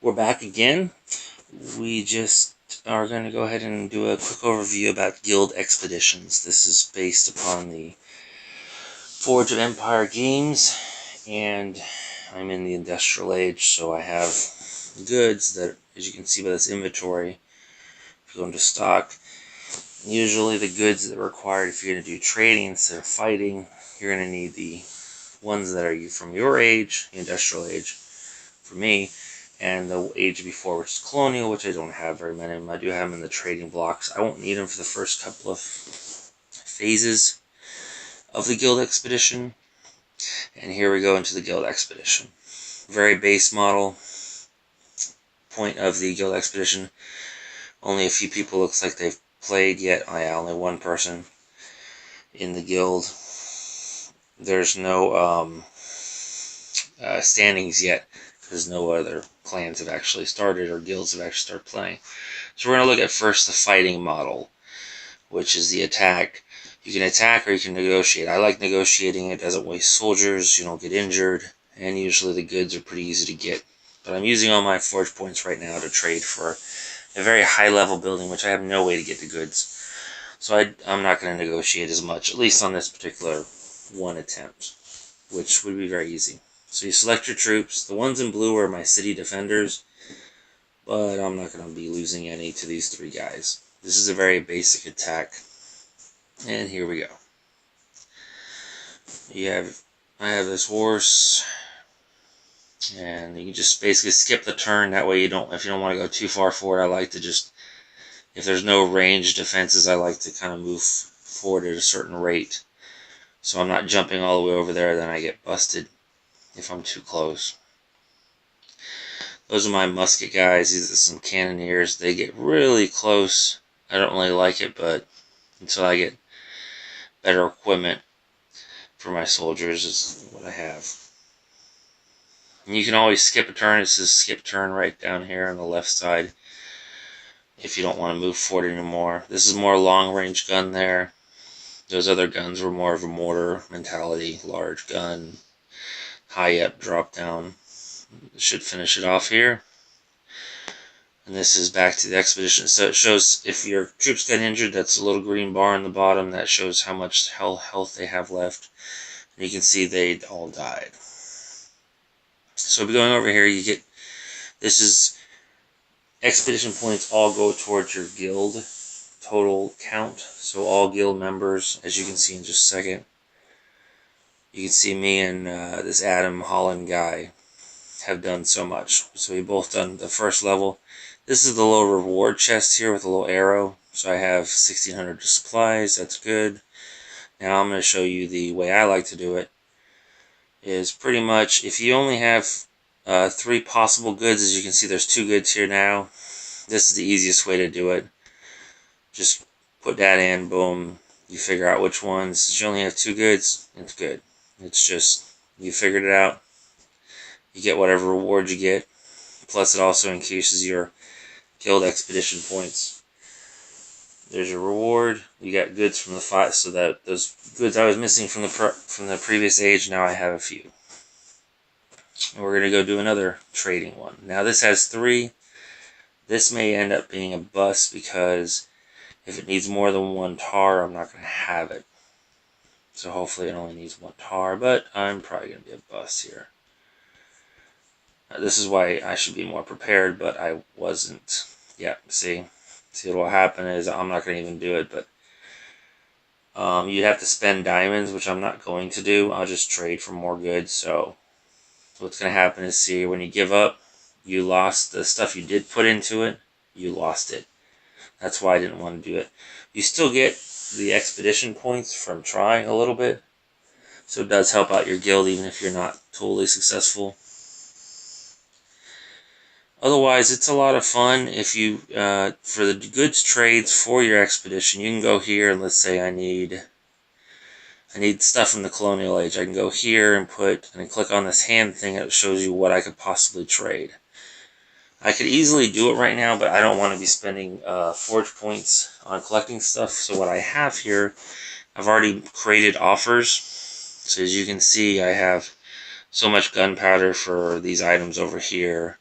We're back again. We just are going to go ahead and do a quick overview about guild expeditions. This is based upon the Forge of Empire games, and I'm in the industrial age, so I have goods that, as you can see by this inventory, if you go into stock, usually the goods that are required if you're going to do trading instead of fighting, you're going to need the ones that are from your age, the industrial age, for me, and the age before, which is colonial, which I don't have very many of them. I do have them in the trading blocks. I won't need them for the first couple of phases of the guild expedition. And here we go into the guild expedition. Very base model. Point of the guild expedition. Only a few people looks like they've played yet. Only one person in the guild. There's no standings yet, because no other clans have actually started or guilds have actually started playing. So we're going to look at first the fighting model, which is the attack. You can attack or you can negotiate. I like negotiating. It doesn't waste soldiers, you don't get injured, and usually the goods are pretty easy to get. But I'm using all my forge points right now to trade for a very high level building, which I have no way to get the goods. So I'm not going to negotiate as much, at least on this particular one attempt, which would be very easy. So you select your troops. The ones in blue are my city defenders, but I'm not going to be losing any to these three guys. This is a very basic attack, and here we go. I have this horse, and you can just basically skip the turn. That way if you don't want to go too far forward, I like to just, if there's no ranged defenses, I like to kind of move forward at a certain rate. So I'm not jumping all the way over there, then I get busted if I'm too close. Those are my musket guys. These are some cannoneers. They get really close. I don't really like it, but until I get better equipment for my soldiers is what I have. And you can always skip a turn. It says skip turn right down here on the left side if you don't want to move forward anymore. This is more long range gun there. Those other guns were more of a mortar mentality, large gun, high up, drop down. Should finish it off here. And this is back to the expedition. So it shows if your troops got injured, that's a little green bar on the bottom. That shows how much health they have left. And you can see they all died. So going over here, you get, this is expedition points all go towards your guild total count. So all guild members, as you can see in just a second. You can see me and this Adam Holland guy have done so much. So we both done the first level. This is the little reward chest here with a little arrow. So I have 1,600 supplies. That's good. Now I'm going to show you the way I like to do it. Is pretty much, if you only have 3 possible goods, as you can see there's 2 goods here now. This is the easiest way to do it. Just put that in, boom. You figure out which ones. If you only have 2 goods, it's good. It's just, you figured it out. You get whatever reward you get. Plus it also increases your guild expedition points. There's your reward. You got goods from the fight, so that those goods I was missing from the previous age, now I have a few. And we're going to go do another trading one. Now this has 3. This may end up being a bust because if it needs more than 1 tar, I'm not going to have it. So hopefully it only needs 1 tar, but I'm probably going to be a bust here. This is why I should be more prepared, but I wasn't. Yeah, see what will happen is I'm not going to even do it, but you'd have to spend diamonds, which I'm not going to do. I'll just trade for more goods. So what's going to happen is, see, when you give up, you lost the stuff you did put into it. You lost it. That's why I didn't want to do it. You still get the expedition points from trying a little bit, so it does help out your guild even if you're not totally successful. Otherwise, it's a lot of fun. If you, for the goods trades for your expedition, you can go here and let's say I need stuff from the colonial age. I can go here and click on this hand thing and it shows you what I could possibly trade. I could easily do it right now, but I don't want to be spending forge points on collecting stuff. So what I have here, I've already created offers. So as you can see, I have so much gunpowder for these items over here.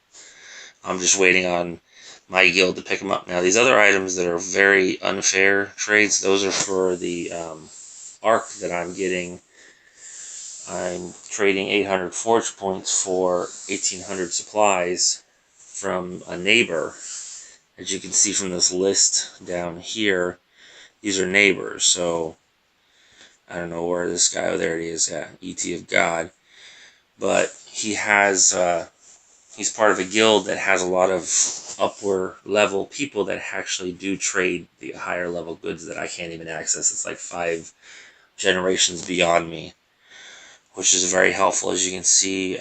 I'm just waiting on my guild to pick them up. Now, these other items that are very unfair trades, those are for the arc that I'm getting. I'm trading 800 forge points for 1800 supplies from a neighbor. As you can see from this list down here, these are neighbors. So I don't know where this guy, oh, there he is, E.T. of God. But he has, he's part of a guild that has a lot of upper level people that actually do trade the higher level goods that I can't even access. It's like 5 generations beyond me, which is very helpful. As you can see,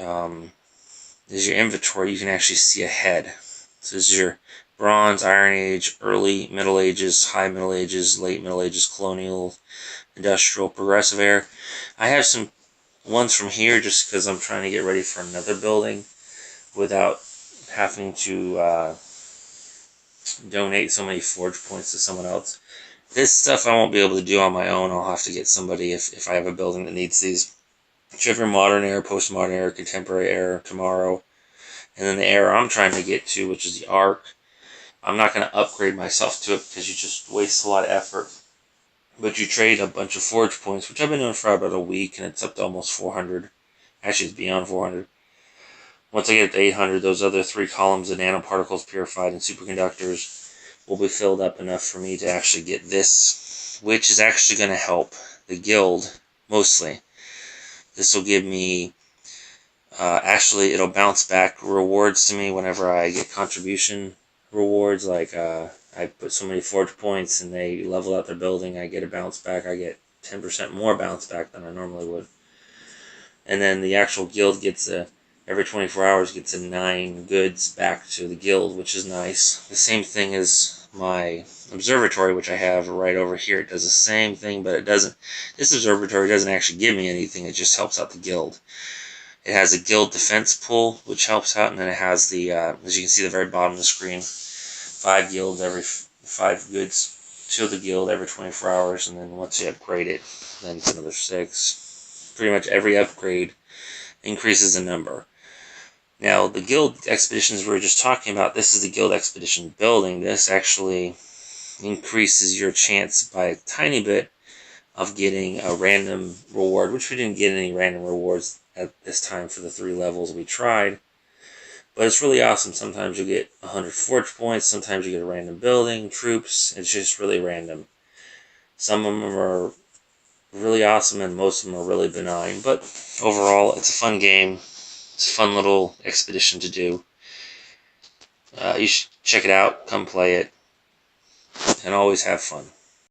is your inventory, you can actually see ahead. So this is your Bronze, Iron Age, Early Middle Ages, High Middle Ages, Late Middle Ages, Colonial, Industrial, Progressive Era. I have some ones from here just because I'm trying to get ready for another building without having to donate so many forge points to someone else. This stuff I won't be able to do on my own. I'll have to get somebody if I have a building that needs these. Different modern era, postmodern era, contemporary era, tomorrow. And then the era I'm trying to get to, which is the arc. I'm not going to upgrade myself to it because you just waste a lot of effort. But you trade a bunch of forge points, which I've been doing for about a week, and it's up to almost 400. Actually, it's beyond 400. Once I get to 800, those other 3 columns of nanoparticles, purified, and superconductors will be filled up enough for me to actually get this, which is actually going to help the guild mostly. This will give me, actually, it'll bounce back rewards to me whenever I get contribution rewards, like I put so many forge points and they level out their building, I get a bounce back, I get 10% more bounce back than I normally would. And then the actual guild gets every 24 hours gets 9 goods back to the guild, which is nice. The same thing as my observatory, which I have right over here. It does the same thing, but it doesn't. This observatory doesn't actually give me anything, it just helps out the guild. It has a guild defense pool, which helps out, and then it has the, as you can see at the very bottom of the screen, 5 guilds, every 5 goods to the guild every 24 hours, and then once you upgrade it, then it's another 6. Pretty much every upgrade increases the number. Now, the guild expeditions we were just talking about, this is the guild expedition building. This actually increases your chance by a tiny bit of getting a random reward, which we didn't get any random rewards at this time for the 3 levels we tried. But it's really awesome. Sometimes you get 100 forge points, sometimes you get a random building, troops. It's just really random. Some of them are really awesome and most of them are really benign. But overall, it's a fun game. It's a fun little expedition to do. You should check it out, come play it, and always have fun.